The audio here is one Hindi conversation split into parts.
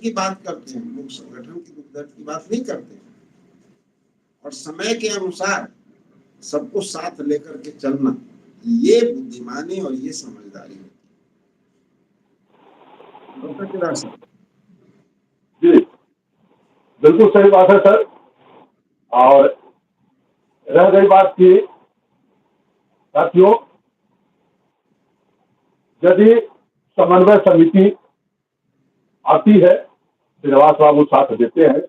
की बात करते हैं, लोग संगठन की दुख दर्द की बात नहीं करते। और समय के अनुसार सबको साथ लेकर के चलना, ये बुद्धिमानी और ये समझदारी है। डॉक्टर केदार साहब। जी, बिल्कुल सही बात है सर। और रह गई बात की साथियों, यदि समन्वय समिति आती है, श्रीनिवास बाबू साथ देते हैं,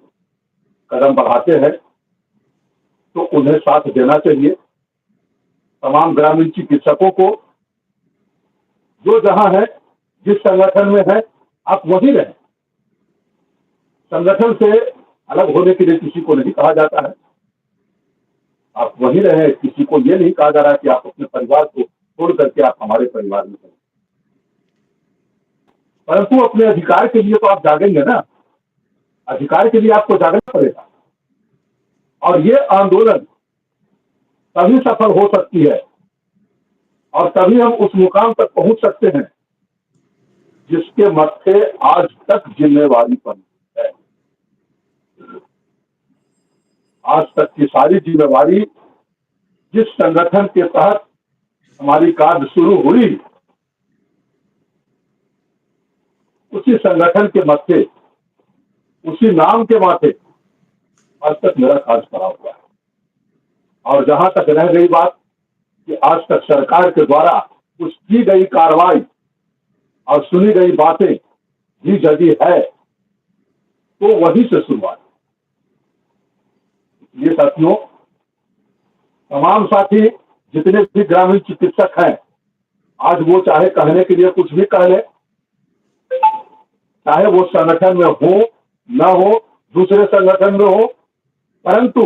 कदम बढ़ाते हैं, तो उन्हें साथ देना चाहिए। तमाम ग्रामीण चिकित्सकों को जो जहां है, जिस संगठन में है, आप वहीं रहें। संगठन से अलग होने के लिए किसी को नहीं कहा जाता है, आप वहीं रहें। किसी को ये नहीं कहा जा रहा कि आप अपने परिवार को छोड़ करके आप हमारे परिवार में रहें, परंतु अपने अधिकार के लिए तो आप जागेंगे ना। अधिकार के लिए आपको जागना पड़ेगा। और ये आंदोलन तभी सफल हो सकती है और तभी हम उस मुकाम तक पहुंच सकते हैं जिसके मत्थे आज तक जिम्मेवारी बनी है। आज तक की सारी जिम्मेवारी जिस संगठन के तहत हमारी कार्य शुरू हुई, उसी संगठन के मत्थे, उसी नाम के माथे आज तक मेरा कार्य पड़ा हुआ है। और जहां तक रह गई बात कि आज तक सरकार के द्वारा कुछ की गई कार्रवाई और सुनी गई बातें भी यदि है, तो वहीं से शुरुआत। ये साथियों, तमाम साथी जितने भी ग्रामीण चिकित्सक हैं, आज वो चाहे कहने के लिए कुछ भी कह ले, चाहे वो संगठन में हो न हो, दूसरे संगठन में हो, परंतु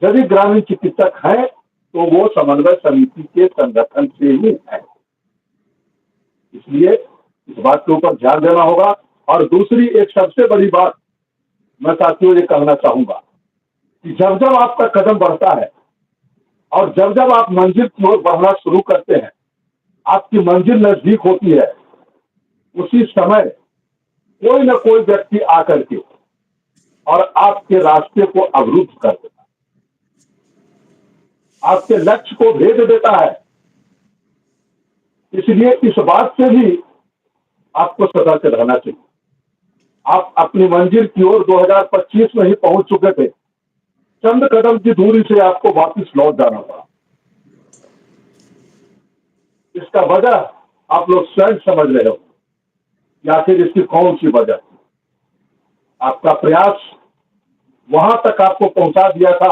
यदि ग्रामीण चिकित्सक है तो वो समन्वय समिति के संगठन से ही है। इसलिए इस बात के ऊपर ध्यान देना होगा। और दूसरी एक सबसे बड़ी बात मैं साथियों ये कहना चाहूंगा कि जब जब आपका कदम बढ़ता है और जब जब आप मंजिल की ओर बढ़ना शुरू करते हैं, आपकी मंजिल नजदीक होती है, उसी समय कोई न कोई व्यक्ति आकर के और आपके रास्ते को अवरुद्ध कर देता है, आपके लक्ष्य को भेद देता है। इसलिए इस बात से भी आपको सतर्क रहना चाहिए। आप अपनी मंजिल की ओर 2025 में ही पहुंच चुके थे, चंद कदम की दूरी से आपको वापस लौट जाना पड़ा। इसका वजह आप लोग स्वयं समझ रहे हो कि आखिर इसकी कौन सी वजह। आपका प्रयास वहां तक आपको पहुंचा दिया था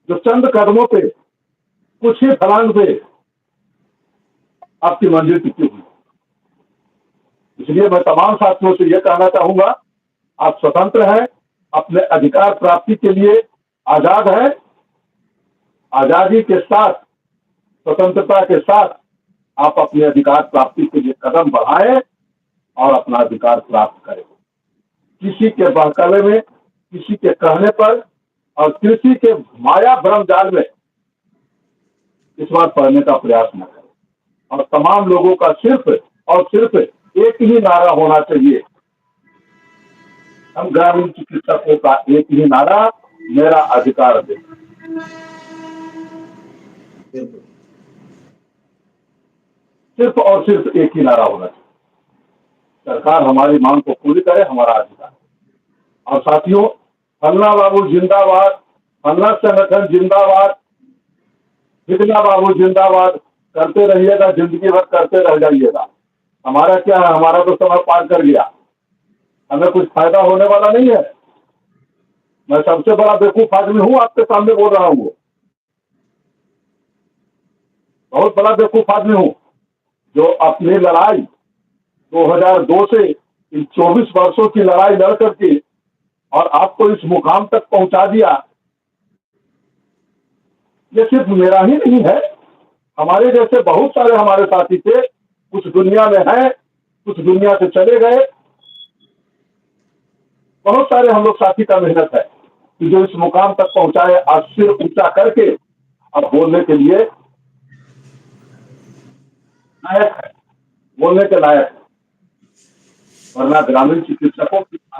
जो चंद कदमों पे, कुछ ही फलांग पे आपकी मंजिल टिकी हुई। इसलिए मैं तमाम साथियों से यह कहना चाहूंगा, आप स्वतंत्र हैं, अपने अधिकार प्राप्ति के लिए आजाद हैं। आजादी के साथ, स्वतंत्रता के साथ आप अपने अधिकार प्राप्ति के लिए कदम बढ़ाएं और अपना अधिकार प्राप्त करें। किसी के बहकावे में, किसी के कहने पर और किसी के माया भ्रम जाल में इस बार पढ़ने का प्रयास न करें। और तमाम लोगों का सिर्फ और सिर्फ एक ही नारा होना चाहिए, हम ग्रामीण चिकित्सकों का एक ही नारा, मेरा अधिकार दे। सिर्फ और सिर्फ एक ही नारा होना चाहिए, सरकार हमारी मांग को पूरी करे, हमारा अधिकार। और साथियों, फलना बाबू जिंदाबाद, फलना संगठन जिंदाबाद, ढिकना बाबू जिंदाबाद करते रहिएगा, जिंदगी भर करते रह जाइएगा। हमारा क्या है, हमारा तो समय पार कर गया, हमें कुछ फायदा होने वाला नहीं है। मैं सबसे बड़ा बेवकूफ आदमी हूं, आपके सामने बोल रहा हूं, बहुत बड़ा बेवकूफ आदमी हूं जो अपनी लड़ाई 2002 से इन 24 वर्षों की लड़ाई लड़ करके और आपको इस मुकाम तक पहुंचा दिया। ये सिर्फ मेरा ही नहीं है, हमारे जैसे बहुत सारे हमारे साथी थे, कुछ दुनिया में हैं, कुछ दुनिया से चले गए। बहुत सारे हम लोग साथी का मेहनत है कि जो इस मुकाम तक पहुंचाए, आज सिर ऊंचा करके अब बोलने के लिए लायक है, बोलने के लायक है। वरना ग्रामीण चिकित्सकों की